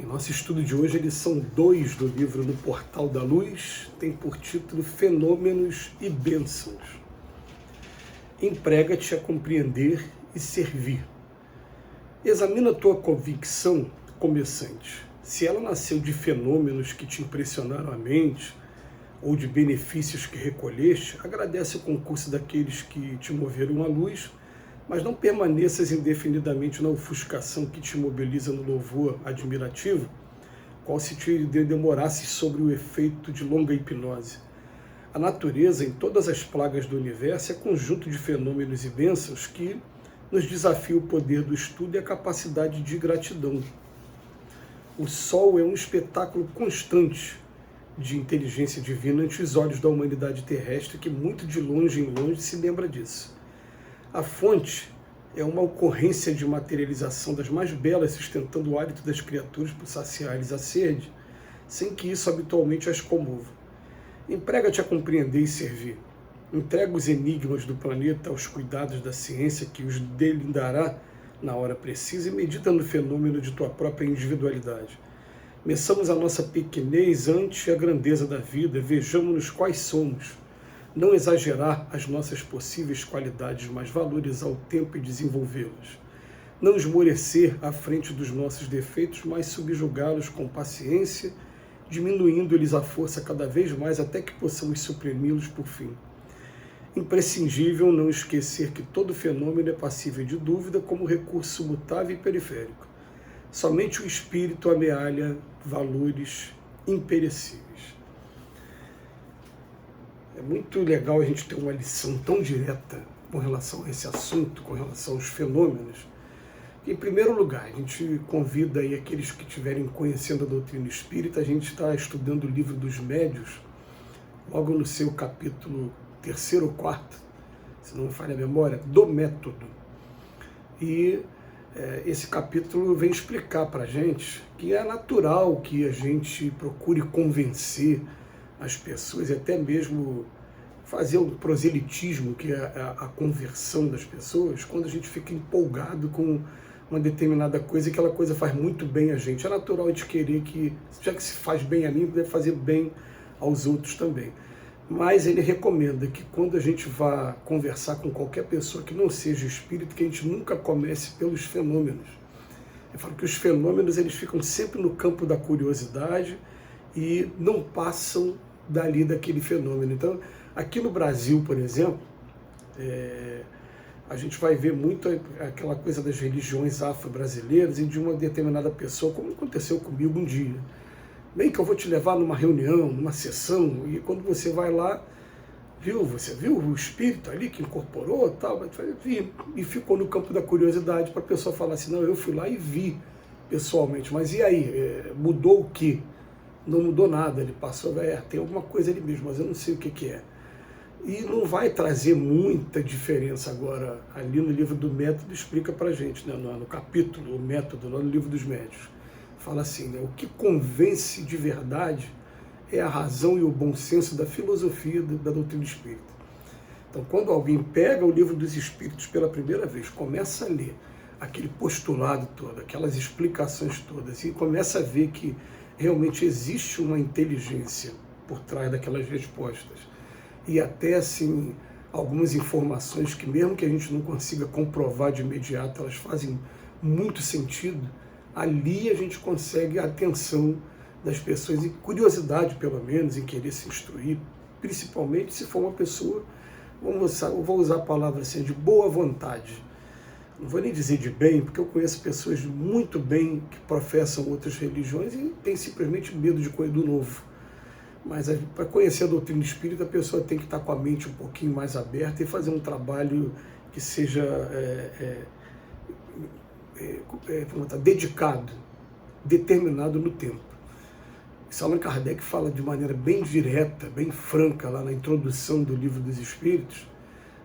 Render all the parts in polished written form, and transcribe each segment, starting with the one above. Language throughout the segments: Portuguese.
Em nosso estudo de hoje, a lição 2 do livro No Portal da Luz tem por título Fenômenos e Bênçãos. Emprega-te a compreender e servir. Examina a tua convicção começante. Se ela nasceu de fenômenos que te impressionaram a mente ou de benefícios que recolheste, agradece o concurso daqueles que te moveram à luz, mas não permaneças indefinidamente na ofuscação que te mobiliza no louvor admirativo, qual se te demorasse sobre o efeito de longa hipnose. A natureza, em todas as plagas do universo, é conjunto de fenômenos e bênçãos que nos desafia o poder do estudo e a capacidade de gratidão. O Sol é um espetáculo constante de inteligência divina ante os olhos da humanidade terrestre que muito de longe em longe se lembra disso. A fonte é uma ocorrência de materialização das mais belas, sustentando o hálito das criaturas por saciar-lhes a sede, sem que isso habitualmente as comova. Emprega-te a compreender e servir. Entrega os enigmas do planeta aos cuidados da ciência que os delindará na hora precisa e medita no fenômeno de tua própria individualidade. Meçamos a nossa pequenez ante a grandeza da vida, vejamos-nos quais somos. Não exagerar as nossas possíveis qualidades, mas valorizar o tempo e desenvolvê-las. Não esmorecer à frente dos nossos defeitos, mas subjugá-los com paciência, diminuindo-lhes a força cada vez mais até que possamos suprimi-los por fim. Imprescindível não esquecer que todo fenômeno é passível de dúvida como recurso mutável e periférico. Somente o espírito amealha valores imperecíveis. É muito legal a gente ter uma lição tão direta com relação a esse assunto, com relação aos fenômenos. Em primeiro lugar, a gente convida aí aqueles que estiverem conhecendo a doutrina espírita, a gente está estudando o livro dos médios, logo no seu capítulo 3º ou 4º, se não me falha a memória, do método. E esse capítulo vem explicar para a gente que é natural que a gente procure convencer as pessoas e até mesmo fazer o proselitismo, que é a conversão das pessoas, quando a gente fica empolgado com uma determinada coisa e aquela coisa faz muito bem a gente. É natural a gente querer que, já que se faz bem a mim, deve fazer bem aos outros também. Mas ele recomenda que quando a gente vá conversar com qualquer pessoa que não seja espírito, que a gente nunca comece pelos fenômenos. Eu falo que os fenômenos eles ficam sempre no campo da curiosidade e não passam dali daquele fenômeno. Então, aqui no Brasil, por exemplo, a gente vai ver muito aquela coisa das religiões afro-brasileiras e de uma determinada pessoa, como aconteceu comigo um dia. Bem que eu vou te levar numa reunião, numa sessão, e quando você vai lá, você viu o espírito ali que incorporou tal, e ficou no campo da curiosidade para a pessoa falar assim, não, eu fui lá e vi pessoalmente, mas e aí, mudou o quê? Não mudou nada, ele passou, tem alguma coisa ali mesmo, mas eu não sei o que é. E não vai trazer muita diferença agora, ali no livro do método explica pra gente, né, no capítulo, o método, lá no livro dos médios, fala assim, né, o que convence de verdade é a razão e o bom senso da filosofia da doutrina espírita. Então, quando alguém pega o livro dos espíritos pela primeira vez, começa a ler aquele postulado todo, aquelas explicações todas, e começa a ver que realmente existe uma inteligência por trás daquelas respostas. E até, assim, algumas informações que mesmo que a gente não consiga comprovar de imediato, elas fazem muito sentido, ali a gente consegue a atenção das pessoas e curiosidade, pelo menos, em querer se instruir, principalmente se for uma pessoa, vou usar a palavra assim, de boa vontade. Não vou nem dizer de bem, porque eu conheço pessoas muito bem que professam outras religiões e têm simplesmente medo do novo. Mas para conhecer a doutrina espírita, a pessoa tem que estar com a mente um pouquinho mais aberta e fazer um trabalho que seja dedicado, determinado no tempo. Allan Kardec fala de maneira bem direta, bem franca, lá na introdução do Livro dos Espíritos,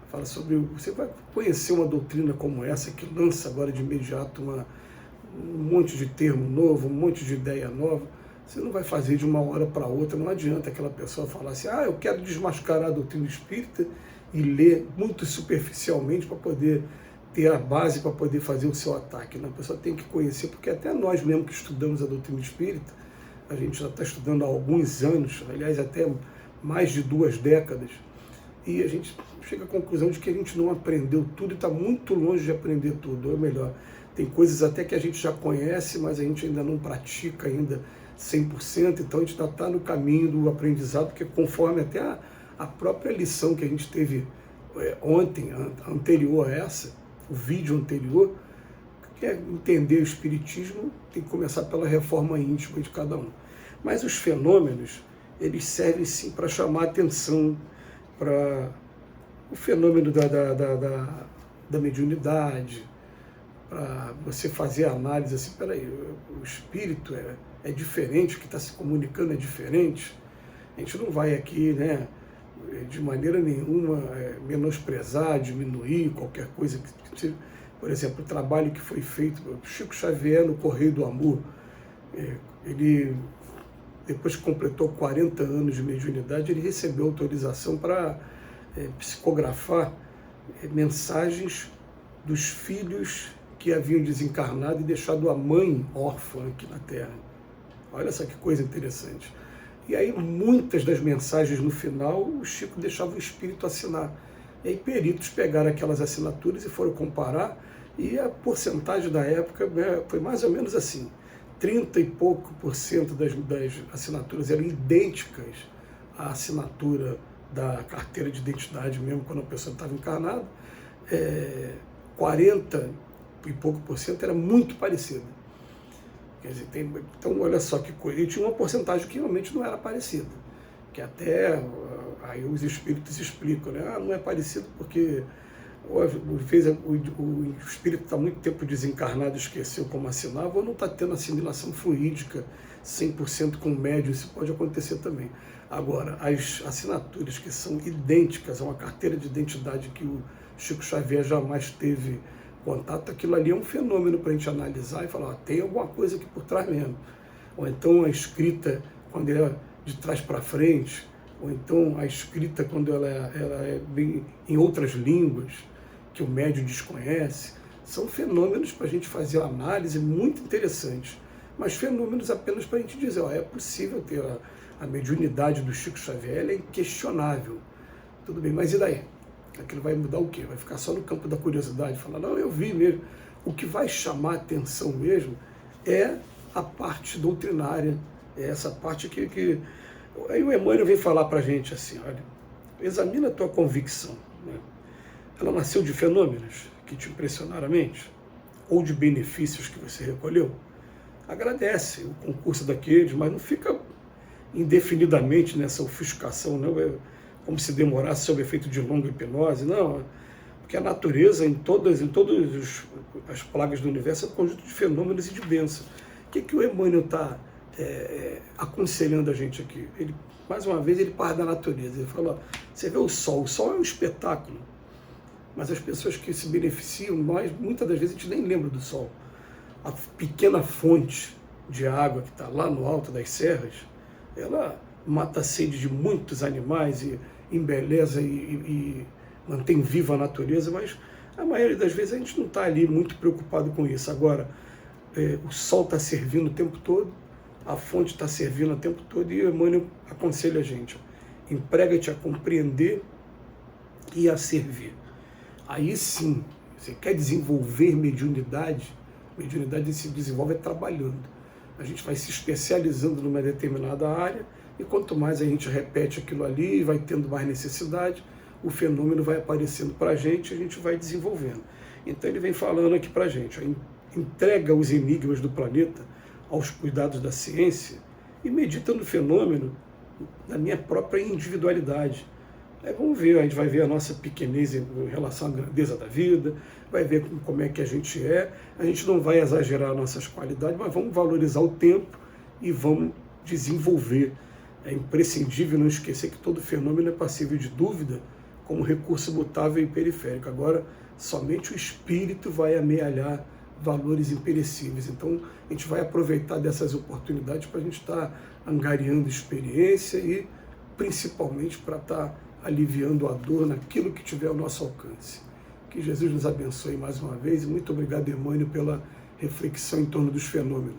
fala sobre, você vai conhecer uma doutrina como essa, que lança agora de imediato um monte de termo novo, um monte de ideia nova, você não vai fazer de uma hora para outra, não adianta aquela pessoa falar assim, eu quero desmascarar a doutrina espírita e ler muito superficialmente para poder ter a base para poder fazer o seu ataque, né? A pessoa tem que conhecer, porque até nós mesmo que estudamos a doutrina espírita, a gente já está estudando há alguns anos, aliás, até mais de 2 décadas, e a gente chega à conclusão de que a gente não aprendeu tudo e está muito longe de aprender tudo, ou melhor, tem coisas até que a gente já conhece, mas a gente ainda não pratica ainda 100%, então a gente ainda está no caminho do aprendizado, porque conforme até a própria lição que a gente teve ontem, anterior a essa, o vídeo anterior, que é entender o Espiritismo, tem que começar pela reforma íntima de cada um. Mas os fenômenos, eles servem sim para chamar a atenção para o fenômeno da mediunidade, para você fazer a análise assim, peraí, o espírito é diferente, o que está se comunicando é diferente. A gente não vai aqui, né, de maneira nenhuma menosprezar, diminuir qualquer coisa que por exemplo, o trabalho que foi feito por Chico Xavier no Correio do Amor. Ele, depois que completou 40 anos de mediunidade, ele recebeu autorização para psicografar mensagens dos filhos que haviam desencarnado e deixado a mãe órfã aqui na Terra. Olha só que coisa interessante. E aí muitas das mensagens no final, o Chico deixava o espírito assinar. E aí peritos pegaram aquelas assinaturas e foram comparar, e a porcentagem da época foi mais ou menos assim, 30 e pouco por cento das assinaturas eram idênticas à assinatura da carteira de identidade mesmo quando a pessoa estava encarnada, 40 e pouco por cento era muito parecida. Quer dizer, então olha só que coisa, e tinha uma porcentagem que realmente não era parecida, que até aí os espíritos explicam, né? Não é parecido porque o espírito está muito tempo desencarnado, esqueceu como assinava, ou não está tendo assimilação fluídica 100% com o médium, isso pode acontecer também. Agora, as assinaturas que são idênticas a uma carteira de identidade que o Chico Xavier jamais teve contato, aquilo ali é um fenômeno para a gente analisar e falar, tem alguma coisa aqui por trás mesmo. Ou então a escrita, quando ela é de trás para frente, ou então a escrita quando ela é bem em outras línguas, que o médium desconhece, são fenômenos para a gente fazer uma análise muito interessante, mas fenômenos apenas para a gente dizer, é possível ter a mediunidade do Chico Xavier, ela é inquestionável, tudo bem, mas e daí? Aquilo vai mudar o quê? Vai ficar só no campo da curiosidade, falar, não, eu vi mesmo. O que vai chamar a atenção mesmo é a parte doutrinária, é essa parte que... Aí o Emmanuel vem falar para a gente assim, olha, examina a tua convicção, né? Ela nasceu de fenômenos que te impressionaram a mente? Ou de benefícios que você recolheu? Agradece o concurso daqueles, mas não fica indefinidamente nessa ofuscação, não é como se demorasse sob efeito de longa hipnose, não, porque a natureza, em todas as plagas do universo, é um conjunto de fenômenos e de bênçãos. O que o Emmanuel está aconselhando a gente aqui? Ele, mais uma vez, ele parte da natureza, ele fala, você vê o sol é um espetáculo, mas as pessoas que se beneficiam, muitas das vezes a gente nem lembra do sol. A pequena fonte de água que está lá no alto das serras, ela mata a sede de muitos animais e embeleza e mantém viva a natureza, mas a maioria das vezes a gente não está ali muito preocupado com isso. Agora, o sol está servindo o tempo todo, a fonte está servindo o tempo todo, e o Emmanuel aconselha a gente, emprega-te a compreender e a servir. Aí sim, você quer desenvolver mediunidade se desenvolve trabalhando. A gente vai se especializando numa determinada área, e quanto mais a gente repete aquilo ali, vai tendo mais necessidade, o fenômeno vai aparecendo para a gente vai desenvolvendo. Então ele vem falando aqui para a gente, entrega os enigmas do planeta aos cuidados da ciência e medita no fenômeno da minha própria individualidade. Aí vamos ver, a gente vai ver a nossa pequenez em relação à grandeza da vida, vai ver como é que a gente não vai exagerar nossas qualidades, mas vamos valorizar o tempo e vamos desenvolver. É imprescindível não esquecer que todo fenômeno é passível de dúvida como recurso mutável e periférico. Agora, somente o espírito vai amealhar valores imperecíveis. Então, a gente vai aproveitar dessas oportunidades para a gente estar angariando experiência e, principalmente, para estar aliviando a dor naquilo que tiver ao nosso alcance. Que Que Jesus nos abençoe mais uma vez e muito obrigado, Emmanuel, pela reflexão em torno dos fenômenos.